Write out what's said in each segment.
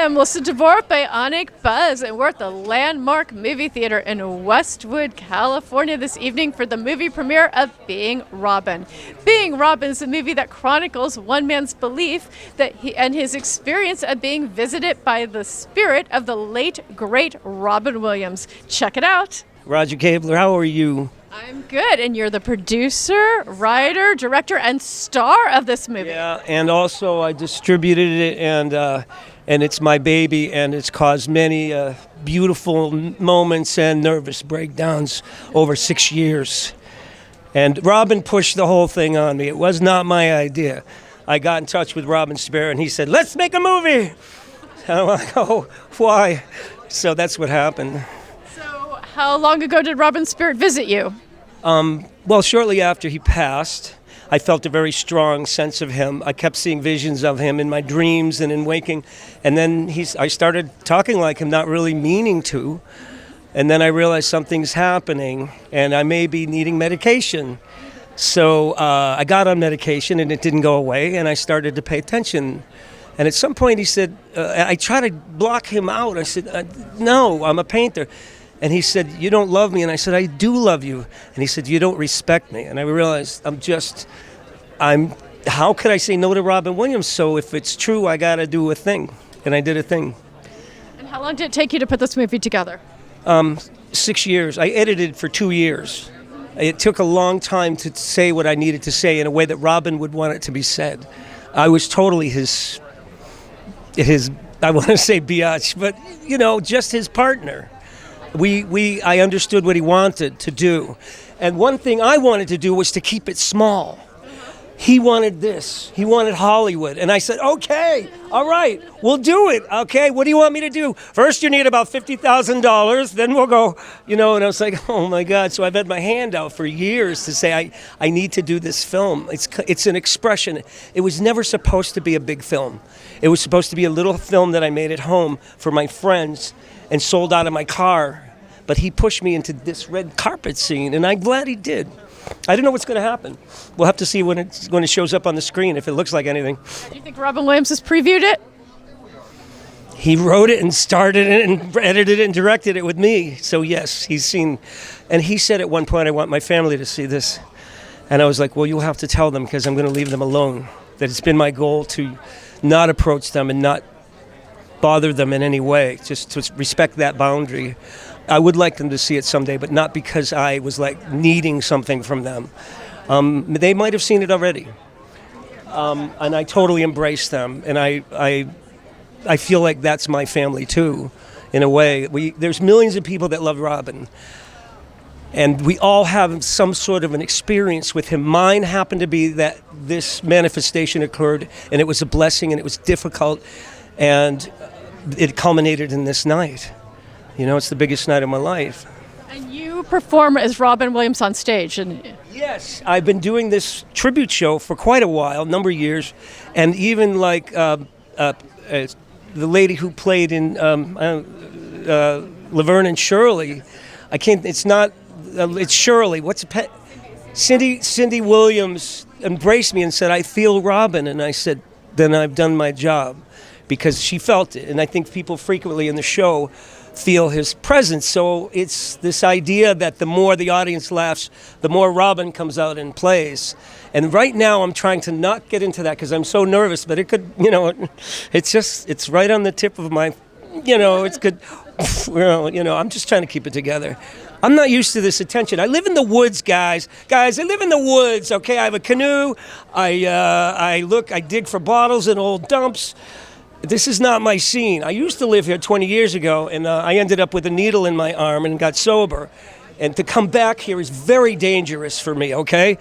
am Melissa DeVore, Bionic Buzz, and we're at the Landmark Movie Theater in Westwood, California this evening for the movie premiere of Being Robin. Being Robin is a movie that chronicles one man's belief that and his experience of being visited by the spirit of the late, great Robin Williams. Check it out. Roger Kabler, how are you? I'm good, and you're the producer, writer, director, and star of this movie. Yeah, and also I distributed it, and it's my baby, and it's caused many beautiful moments and nervous breakdowns over 6 years. And Robin pushed the whole thing on me. It was not my idea. I got in touch with Robin Spirit, and he said, "Let's make a movie." And I'm like, "Oh, why?" So that's what happened. So how long ago did Robin Spirit visit you? Well, shortly after he passed, I felt a very strong sense of him. I kept seeing visions of him in my dreams and in waking. And then I started talking like him, not really meaning to. And then I realized something's happening and I may be needing medication. So I got on medication and it didn't go away, and I started to pay attention. And at some point he said, I tried to block him out. I said, "No, I'm a painter." And he said, "You don't love me." And I said, "I do love you." And he said, "You don't respect me." And I realized how could I say no to Robin Williams? So if it's true, I got to do a thing. And I did a thing. And how long did it take you to put this movie together? 6 years. I edited for 2 years. It took a long time to say what I needed to say in a way that Robin would want it to be said. I was totally his I want to say biatch, but, just his partner. I understood what he wanted to do. And one thing I wanted to do was to keep it small. He wanted this. He wanted Hollywood. And I said, "Okay, all right, we'll do it. Okay, what do you want me to do? First, you need about $50,000. Then we'll go, And I was like, oh, my God. So I've had my hand out for years to say, I need to do this film. It's an expression. It was never supposed to be a big film. It was supposed to be a little film that I made at home for my friends and sold out of my car. But he pushed me into this red carpet scene, and I'm glad he did. I don't know what's going to happen. We'll have to see when it shows up on the screen, if it looks like anything. Do you think Robin Williams has previewed it? He wrote it and started it and edited it and directed it with me. So yes, he's seen. And he said at one point, "I want my family to see this." And I was like, "Well, you'll have to tell them, because I'm going to leave them alone." That it's been my goal to not approach them and not bother them in any way, just to respect that boundary. I would like them to see it someday, but not because I was needing something from them. They might have seen it already, and I totally embrace them. And I feel like that's my family too, in a way. There's millions of people that love Robin, and we all have some sort of an experience with him. Mine happened to be that this manifestation occurred, and it was a blessing, and it was difficult, and it culminated in this night. It's the biggest night of my life. And you perform as Robin Williams on stage. Yes, I've been doing this tribute show for quite a while, number of years, and even the lady who played in Laverne and Shirley. It's Shirley. What's a pet? Cindy Williams embraced me and said, "I feel Robin," and I said, "Then I've done my job," because she felt it, and I think people frequently in the show feel his presence. So it's this idea that the more the audience laughs, the more Robin comes out and plays. And right now I'm trying to not get into that because I'm so nervous, but it could, it's right on the tip of my, it's good. I'm just trying to keep it together. I'm not used to this attention. I live in the woods, guys. Guys, I live in the woods, okay? I have a canoe. I dig for bottles in old dumps. This is not my scene. I used to live here 20 years ago, and I ended up with a needle in my arm and got sober. And to come back here is very dangerous for me, okay?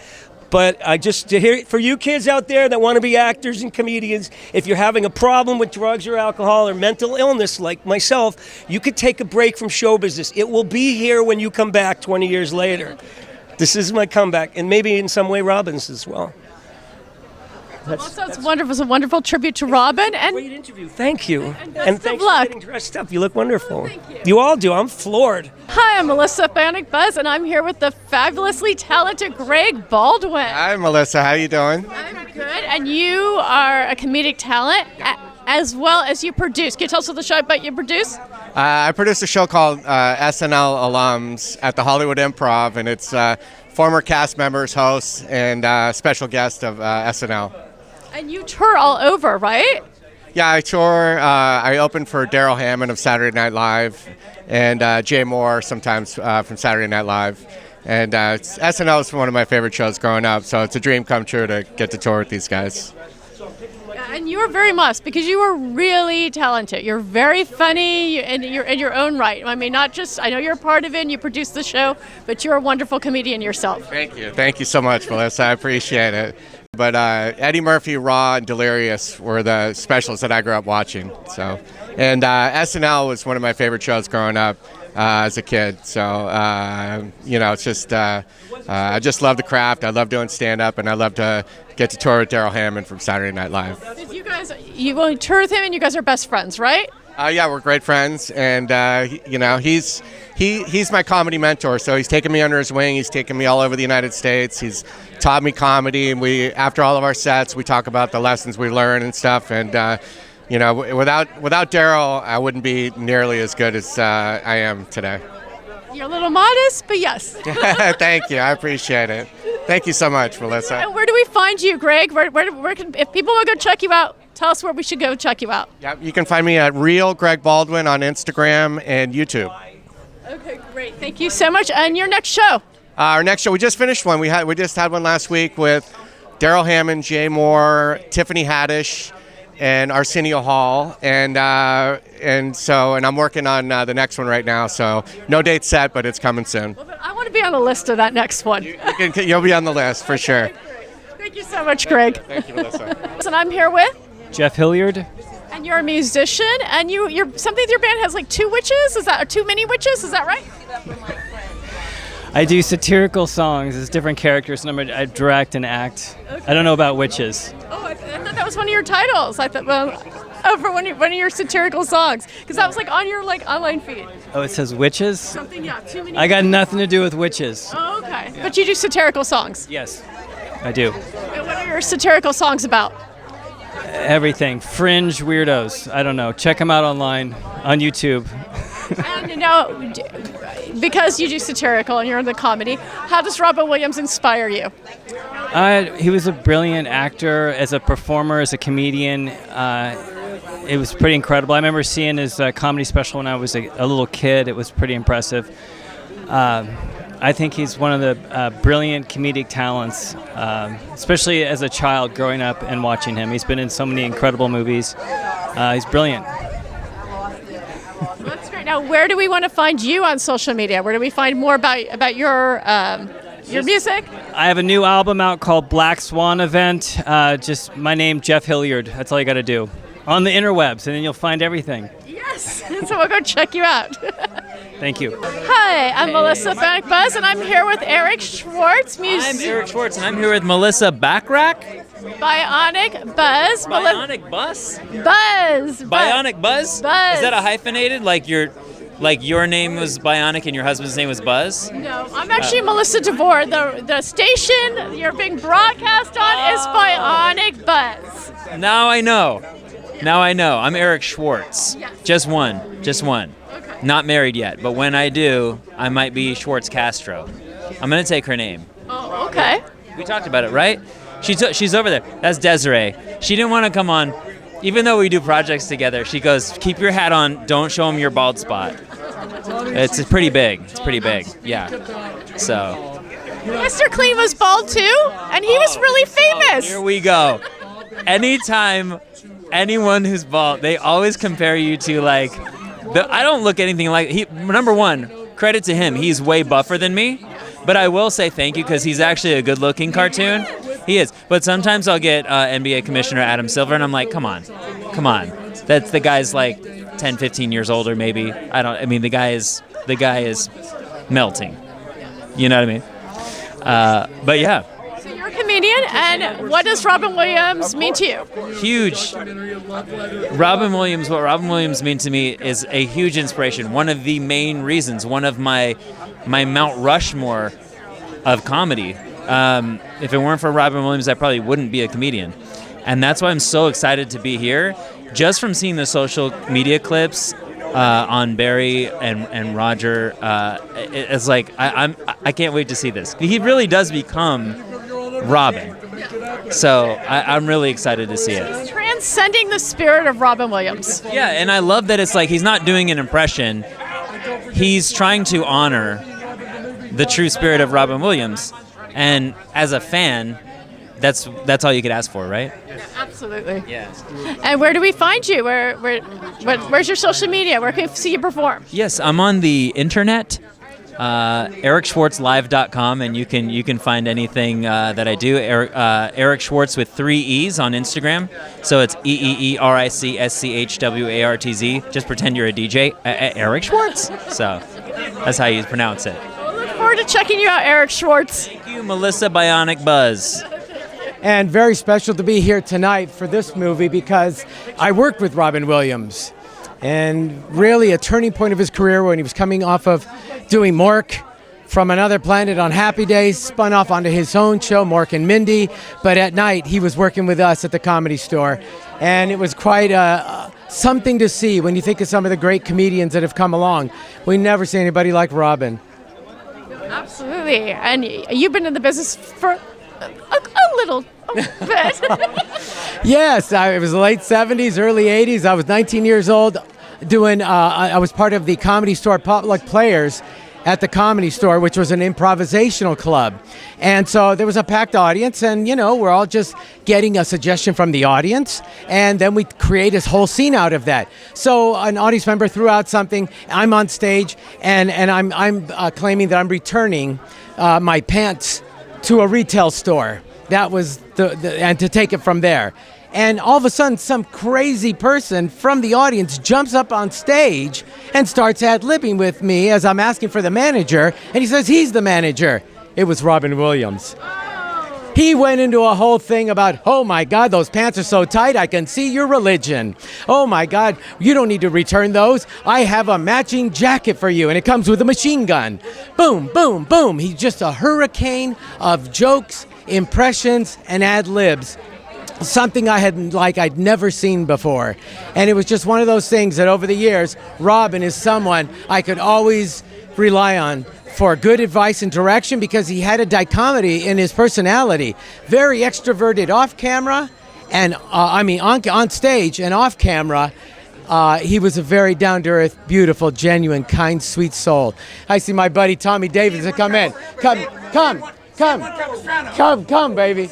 But to hear for you kids out there that want to be actors and comedians, if you're having a problem with drugs or alcohol or mental illness like myself, you could take a break from show business. It will be here when you come back 20 years later. This is my comeback, and maybe in some way Robin's as well. That's wonderful. It's a wonderful tribute to Robin. And great interview. Thank you. And thanks of luck. for getting dressed up. You look wonderful. Oh, thank you. You all do. I'm floored. Hi, I'm Melissa Bionic Buzz, and I'm here with the fabulously talented Greg Baldwin. Hi, Melissa. How you doing? I'm good. And you are a comedic talent. as well as you produce. Can you tell us what the show about you produce? I produced a show called SNL Alums at the Hollywood Improv, and it's former cast members, hosts, and special guest of SNL. And you tour all over, right? Yeah, I tour. I open for Daryl Hammond of Saturday Night Live, and Jay Moore sometimes from Saturday Night Live. And SNL is one of my favorite shows growing up, so it's a dream come true to get to tour with these guys. And you are very much, because you are really talented. You're very funny, and you're in your own right. I mean, not just, I know you're a part of it and you produce the show, but you're a wonderful comedian yourself. Thank you. Thank you so much, Melissa. I appreciate it. But Eddie Murphy, Raw, and Delirious were the specials that I grew up watching. So, and SNL was one of my favorite shows growing up as a kid. So, it's just, I just love the craft. I love doing stand-up, and I love to get to tour with Daryl Hammond from Saturday Night Live. You will tour with him, and you guys are best friends, right? Yeah, we're great friends, and he's my comedy mentor. So he's taken me under his wing. He's taken me all over the United States. He's taught me comedy, and after all of our sets, we talk about the lessons we learn and stuff. And without Daryl, I wouldn't be nearly as good as I am today. You're a little modest, but yes. Thank you. I appreciate it. Thank you so much, Melissa. And where do we find you, Greg? Where can, if people want to go check you out, tell us where we should go check you out. Yeah, you can find me at Real Greg Baldwin on Instagram and YouTube. Okay, great. Thank you so much. And your next show? Our next show, we just finished one. We just had one last week with Daryl Hammond, Jay Moore, Tiffany Haddish, and Arsenio Hall, and I'm working on the next one right now. So no date set, but it's coming soon. Well, I want to be on the list of that next one. You'll be on the list for sure. Thank you so much, Greg. Thank you, Melissa. And I'm here with Jeff Hilliard. And you're a musician, and you're something. Your band has like two witches. Is that or too many witches? Is that right? I do satirical songs as different characters, and I direct and act. Okay. I don't know about witches. Oh, I thought that was one of your titles. I thought, for one of your satirical songs, because that was like on your online feed. Oh, it says witches? Something, yeah. Too many. I got nothing to do with witches. Oh, okay. Yeah. But you do satirical songs. Yes, I do. And what are your satirical songs about? Everything. Fringe weirdos. I don't know. Check them out online on YouTube. And because you do satirical and you're in the comedy, how does Robin Williams inspire you? He was a brilliant actor, as a performer, as a comedian. It was pretty incredible. I remember seeing his comedy special when I was a little kid. It was pretty impressive. I think he's one of the brilliant comedic talents, especially as a child growing up and watching him. He's been in so many incredible movies. He's brilliant. That's great. Now, where do we want to find you on social media? Where do we find more about your music? I have a new album out called Black Swan Event. Just my name, Jeff Hilliard. That's all you got to do. On the interwebs, and then you'll find everything. Yes. So we'll go check you out. Thank you. Hi, I'm Melissa Bionic Buzz, and I'm here with Eric Schwartz. I'm Eric Schwartz, and I'm here with Melissa Backrack. Bionic Buzz. Bionic Buzz? Buzz. Bionic Buzz? Buzz. Is that a hyphenated? Like your name was Bionic and your husband's name was Buzz? No, I'm actually Melissa DeVore. The station you're being broadcast on is Bionic Buzz. Now I know. I'm Eric Schwartz. Yes. Just one. Okay. Not married yet, but when I do, I might be Schwartz Castro. I'm going to take her name. Oh, okay. We talked about it, right? She's over there. That's Desiree. She didn't want to come on. Even though we do projects together, she goes, keep your hat on, don't show him your bald spot. It's pretty big. Yeah. So. Mr. Clean was bald too, and he was really famous. Here we go. Anytime anyone who's bald, they always compare you to I don't look anything like, number one, credit to him, he's way buffer than me, but I will say thank you because he's actually a good looking cartoon. He is, but sometimes I'll get NBA Commissioner Adam Silver and I'm like, come on. That's the guy's 10, 15 years older maybe. The guy is melting. You know what I mean? But yeah. So you're a comedian, and what does Robin Williams mean to you? Huge. What Robin Williams means to me is a huge inspiration. One of the main reasons, one of my Mount Rushmore of comedy. If it weren't for Robin Williams, I probably wouldn't be a comedian. And that's why I'm so excited to be here. just from seeing the social media clips on Barry and Roger, it's like I can't wait to see this. He really does become Robin. So I'm really excited to see it. Transcending the spirit of Robin Williams. Yeah, and I love that it's like he's not doing an impression. He's trying to honor the true spirit of Robin Williams. And as a fan, that's all you could ask for, right? Absolutely. Yeah. And where do we find you? Where's your social media? Where can we see you perform? Yes, I'm on the internet, ericschwartzlive.com, and you can find anything that I do. Eric Schwartz with 3 E's on Instagram, so it's EEERICSCHWARTZ. Just pretend you're a DJ, Eric Schwartz. So that's how you pronounce it. We'll look forward to checking you out, Eric Schwartz. Thank you, Melissa Bionic Buzz. And very special to be here tonight for this movie because I worked with Robin Williams. And really a turning point of his career when he was coming off of doing Mork from Another Planet on Happy Days, spun off onto his own show, Mork and Mindy. But at night, he was working with us at the Comedy Store. And it was quite something to see when you think of some of the great comedians that have come along. We never see anybody like Robin. Absolutely. And you've been in the business for a little bit. Yes, it was the late 70s, early 80s. I was 19 years old I was part of the Comedy Store Potluck Players at the Comedy Store, which was an improvisational club. And so there was a packed audience, and, we're all just getting a suggestion from the audience, and then we create this whole scene out of that. So an audience member threw out something, I'm on stage, and I'm claiming that I'm returning my pants to a retail store. That was and to take it from there. And all of a sudden, some crazy person from the audience jumps up on stage and starts ad-libbing with me as I'm asking for the manager, and he says he's the manager. It was Robin Williams. He went into a whole thing about, oh my God, those pants are so tight, I can see your religion. Oh my God, you don't need to return those. I have a matching jacket for you, and it comes with a machine gun. Boom, boom, boom. He's just a hurricane of jokes, impressions, and ad-libs. Something I'd never seen before. And it was just one of those things that over the years, Robin is someone I could always rely on for good advice and direction because he had a dichotomy in his personality. Very extroverted off camera, and on stage and off camera. He was a very down-to-earth, beautiful, genuine, kind, sweet soul. I see my buddy Tommy Davis to come in. Come, baby.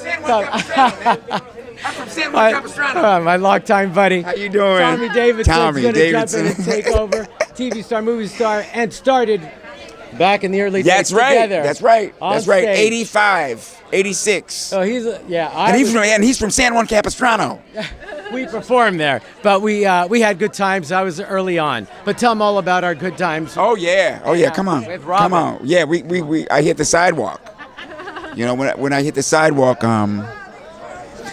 I'm from San Juan Capistrano. My longtime buddy. How you doing? Tommy Davidson's going to jump in and take over. TV star, movie star, and started back in the early days together. That's right. That's right. Stage. 85, 86. Oh, he's from San Juan Capistrano. We performed there, but we had good times. I was early on. But tell them all about our good times. Oh yeah. Come on. With Robin. Come on. Yeah, I hit the sidewalk. When I hit the sidewalk,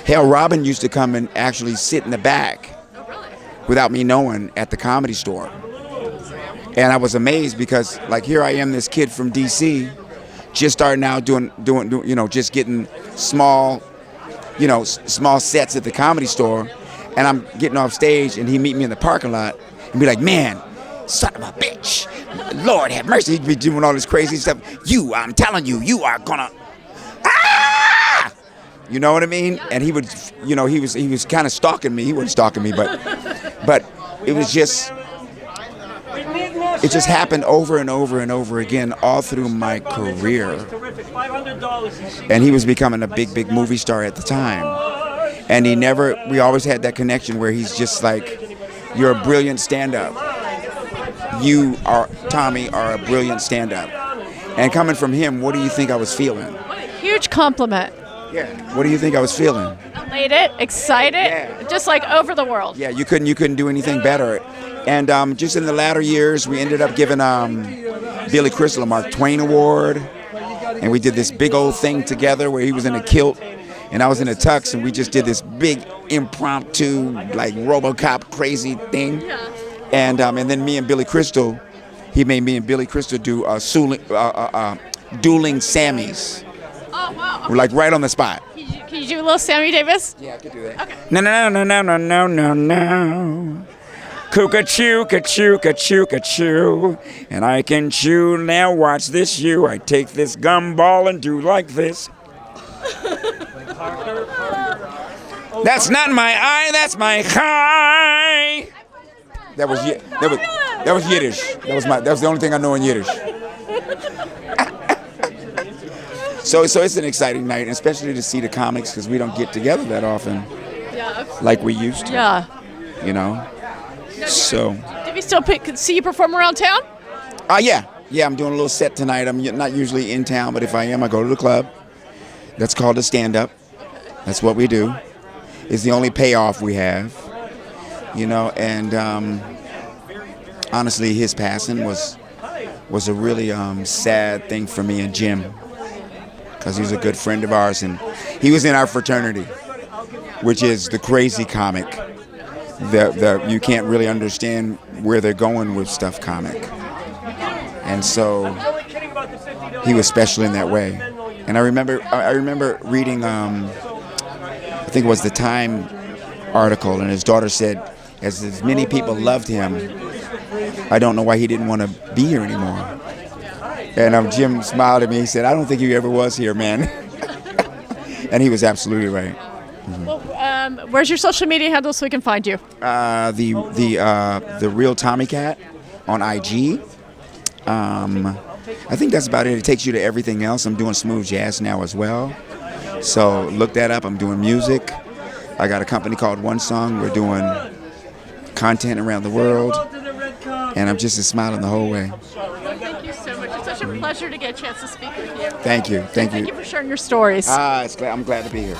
Robin used to come and actually sit in the back without me knowing at the Comedy Store. And I was amazed because, here I am, this kid from D.C., just starting out doing just getting small sets at the Comedy Store. And I'm getting off stage, and he meet me in the parking lot and be like, man, son of a bitch, Lord have mercy. He'd be doing all this crazy stuff. I'm telling you, you are gonna... You know what I mean? And he would, he was kind of stalking me. He wasn't stalking me, but it was just, it just happened over and over and over again all through my career. And he was becoming a big movie star at the time. And we always had that connection where he's just like, you're a brilliant stand-up. Tommy, are a brilliant stand-up. And coming from him, what do you think I was feeling? What a huge compliment. Yeah. What do you think I was feeling? Elated, excited, just like over the world. Yeah, you couldn't do anything better. And just in the latter years, we ended up giving Billy Crystal a Mark Twain Award. And we did this big old thing together where he was in a kilt and I was in a tux, and we just did this big impromptu, RoboCop crazy thing. Yeah. And then me and Billy Crystal, he made me and Billy Crystal do dueling Sammys. Oh, wow. We're right on the spot. Can you you do a little Sammy Davis? Yeah, I could do that. Okay. No, no, no, no, no, no, no, no. Cook-a-chew, ka-chew, ka-chew, ka-chew. And I can chew, now watch this you. I take this gumball and do like this. That's not my eye, that's my high. That was Yiddish. That was the only thing I know in Yiddish. So it's an exciting night, especially to see the comics because we don't get together that often, like we used to. Yeah. You know. So. Did we still see you perform around town? Yeah. I'm doing a little set tonight. I'm not usually in town, but if I am, I go to the club. That's called a stand-up. That's what we do. It's the only payoff we have. You know, and honestly, his passing was a really sad thing for me and Jim, because he was a good friend of ours, and he was in our fraternity, which is the crazy comic. The you can't really understand where they're going with stuff comic, and so he was special in that way. And I remember reading I think it was the Time article, and his daughter said, as many people loved him, I don't know why he didn't want to be here anymore. And Jim smiled at me. He said, I don't think he ever was here, man. And he was absolutely right. Mm-hmm. Well, where's your social media handle so we can find you? The Real Tommy Cat on IG. I think that's about it. It takes you to everything else. I'm doing smooth jazz now as well. So look that up. I'm doing music. I got a company called One Song. We're doing content around the world. And I'm just smiling the whole way. Thank you so much. It's such a pleasure to get a chance to speak with you. Thank you. Thank you for sharing your stories. I'm glad to be here.